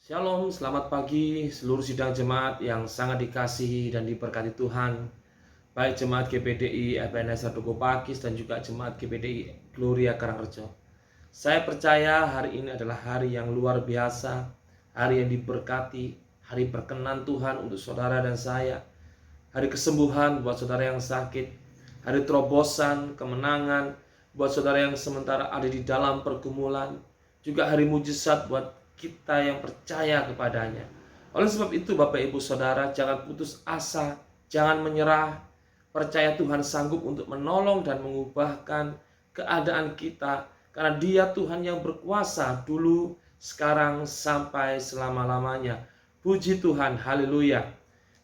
Shalom, selamat pagi seluruh sidang jemaat yang sangat dikasihi dan diberkati Tuhan. Baik jemaat GPDI Ebenezer Duku Pakis dan juga jemaat GPDI Gloria Karangrejo. Saya percaya hari ini adalah hari yang luar biasa, hari yang diberkati, hari berkenan Tuhan untuk saudara dan saya. Hari kesembuhan buat saudara yang sakit, hari terobosan, kemenangan buat saudara yang sementara ada di dalam pergumulan, juga hari mujizat buat kita yang percaya kepadanya. Oleh sebab itu Bapak Ibu Saudara, jangan putus asa, jangan menyerah. Percaya Tuhan sanggup untuk menolong dan mengubahkan keadaan kita, karena Dia Tuhan yang berkuasa dulu, sekarang, sampai selama-lamanya. Puji Tuhan, haleluya.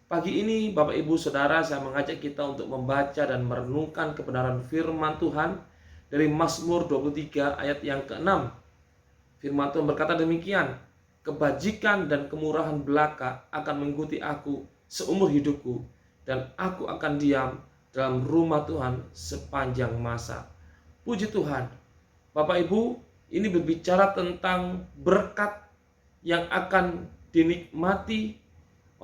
Pagi ini Bapak Ibu Saudara, saya mengajak kita untuk membaca dan merenungkan kebenaran firman Tuhan dari Mazmur 23 ayat yang ke-6. Firman Tuhan berkata demikian, kebajikan dan kemurahan belaka akan mengikuti aku seumur hidupku, dan aku akan diam dalam rumah Tuhan sepanjang masa. Puji Tuhan. Bapak Ibu, ini berbicara tentang berkat yang akan dinikmati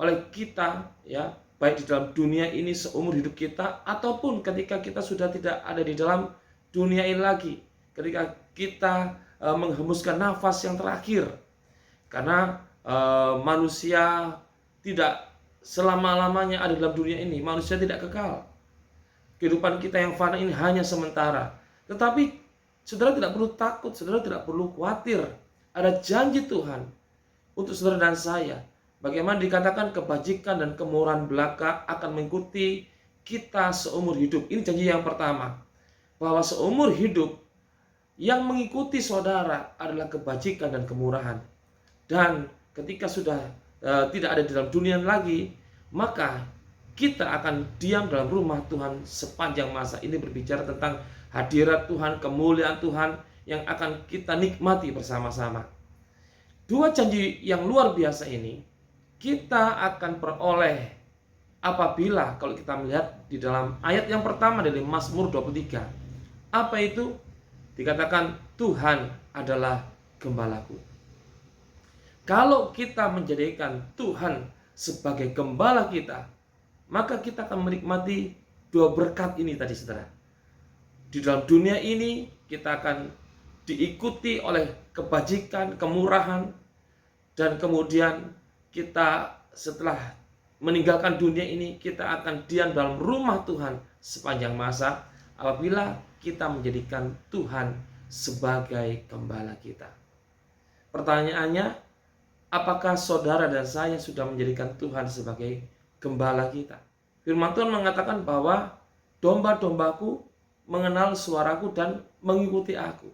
oleh kita, ya, baik di dalam dunia ini seumur hidup kita ataupun ketika kita sudah tidak ada di dalam dunia ini lagi, ketika kita menghembuskan nafas yang terakhir. Karena manusia tidak selama-lamanya ada dalam dunia ini. Manusia tidak kekal. Kehidupan kita yang fana ini hanya sementara. Tetapi saudara tidak perlu takut, saudara tidak perlu khawatir. Ada janji Tuhan untuk saudara dan saya. Bagaimana dikatakan kebajikan dan kemurahan belaka akan mengikuti kita seumur hidup. Ini janji yang pertama. Bahwa seumur hidup yang mengikuti saudara adalah kebajikan dan kemurahan. Dan ketika sudah tidak ada di dalam dunia lagi, maka kita akan diam dalam rumah Tuhan sepanjang masa. Ini berbicara tentang hadirat Tuhan, kemuliaan Tuhan yang akan kita nikmati bersama-sama. Dua janji yang luar biasa ini kita akan peroleh apabila kalau kita melihat di dalam ayat yang pertama dari Mazmur 23. Apa itu? Dikatakan Tuhan adalah gembalaku. Kalau kita menjadikan Tuhan sebagai gembala kita, maka kita akan menikmati dua berkat ini tadi saudara. Di dalam dunia ini kita akan diikuti oleh kebajikan, kemurahan, dan kemudian kita setelah meninggalkan dunia ini, kita akan diam dalam rumah Tuhan sepanjang masa apabila kita menjadikan Tuhan sebagai gembala kita. Pertanyaannya, apakah saudara dan saya sudah menjadikan Tuhan sebagai gembala kita? Firman Tuhan mengatakan bahwa domba-dombaku mengenal suaraku dan mengikuti aku.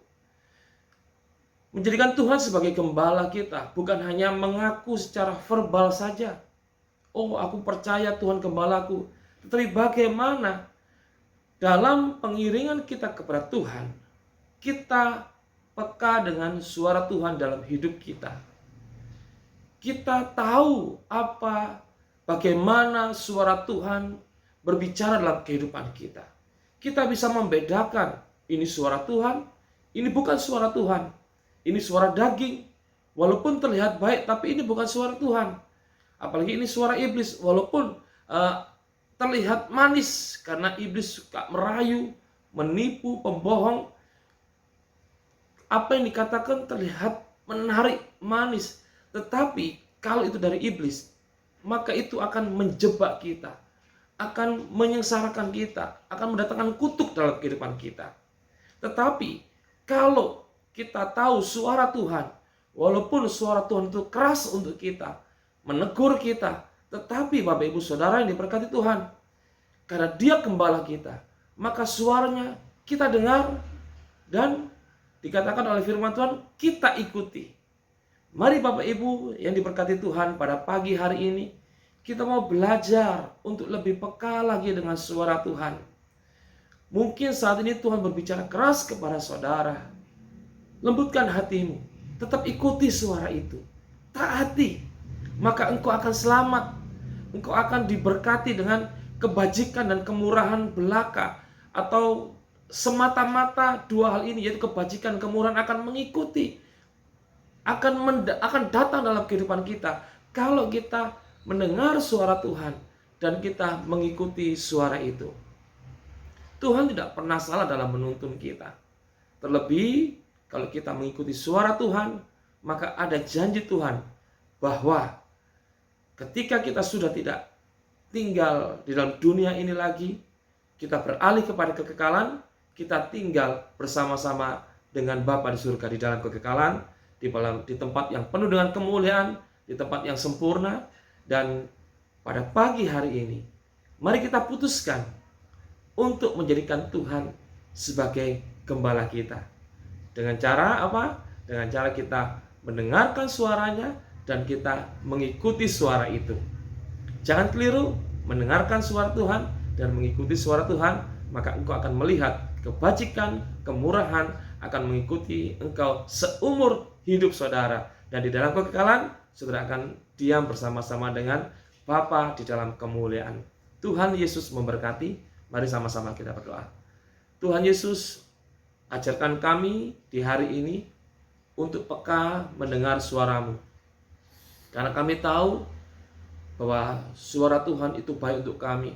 Menjadikan Tuhan sebagai gembala kita bukan hanya mengaku secara verbal saja. Oh, aku percaya Tuhan gembalaku. Tetapi bagaimana dalam pengiringan kita kepada Tuhan, kita peka dengan suara Tuhan dalam hidup kita. Kita tahu bagaimana suara Tuhan berbicara dalam kehidupan kita. Kita bisa membedakan ini suara Tuhan, ini bukan suara Tuhan. Ini suara daging, walaupun terlihat baik, tapi ini bukan suara Tuhan. Apalagi ini suara iblis, walaupun terlihat manis, karena iblis suka merayu, menipu, pembohong. Apa yang dikatakan terlihat menarik, manis. Tetapi kalau itu dari iblis, maka itu akan menjebak kita, akan menyengsarakan kita, akan mendatangkan kutuk dalam kehidupan kita. Tetapi kalau kita tahu suara Tuhan, walaupun suara Tuhan itu keras untuk kita, menegur kita, tetapi Bapak Ibu Saudara yang diberkati Tuhan, karena Dia gembala kita, maka suaranya kita dengar dan dikatakan oleh firman Tuhan kita ikuti. Mari Bapak Ibu yang diberkati Tuhan, pada pagi hari ini kita mau belajar untuk lebih peka lagi dengan suara Tuhan. Mungkin saat ini Tuhan berbicara keras kepada saudara. Lembutkan hatimu, tetap ikuti suara itu, taati, maka engkau akan selamat. Engkau akan diberkati dengan kebajikan dan kemurahan belaka, atau semata-mata dua hal ini, yaitu kebajikan dan kemurahan akan mengikuti akan datang dalam kehidupan kita kalau kita mendengar suara Tuhan dan kita mengikuti suara itu. Tuhan tidak pernah salah dalam menuntun kita. Terlebih kalau kita mengikuti suara Tuhan, maka ada janji Tuhan bahwa ketika kita sudah tidak tinggal di dalam dunia ini lagi, kita beralih kepada kekekalan, kita tinggal bersama-sama dengan Bapa di surga di dalam kekekalan, di tempat yang penuh dengan kemuliaan, di tempat yang sempurna. Dan pada pagi hari ini, mari kita putuskan untuk menjadikan Tuhan sebagai gembala kita. Dengan cara apa? Dengan cara kita mendengarkan suaranya dan kita mengikuti suara itu. Jangan keliru, mendengarkan suara Tuhan dan mengikuti suara Tuhan, maka engkau akan melihat kebajikan, kemurahan akan mengikuti engkau seumur hidup saudara. Dan di dalam kekekalan, saudara akan diam bersama-sama dengan Bapa di dalam kemuliaan. Tuhan Yesus memberkati. Mari sama-sama kita berdoa. Tuhan Yesus, ajarkan kami di hari ini untuk peka mendengar suara-Mu. Karena kami tahu bahwa suara Tuhan itu baik untuk kami.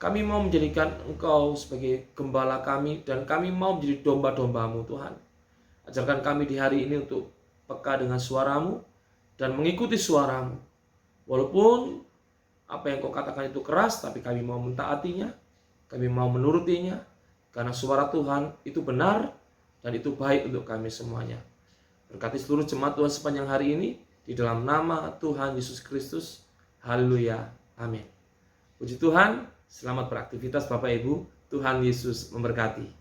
Kami mau menjadikan Engkau sebagai gembala kami dan kami mau menjadi domba-domba-Mu Tuhan. Ajarkan kami di hari ini untuk peka dengan suara-Mu dan mengikuti suara-Mu. Walaupun apa yang Kau katakan itu keras, tapi kami mau mentaatinya. Kami mau menurutinya, karena suara Tuhan itu benar dan itu baik untuk kami semuanya. Berkati seluruh jemaat Tuhan sepanjang hari ini, di dalam nama Tuhan Yesus Kristus. Haleluya. Amin. Puji Tuhan, selamat beraktivitas Bapak Ibu. Tuhan Yesus memberkati.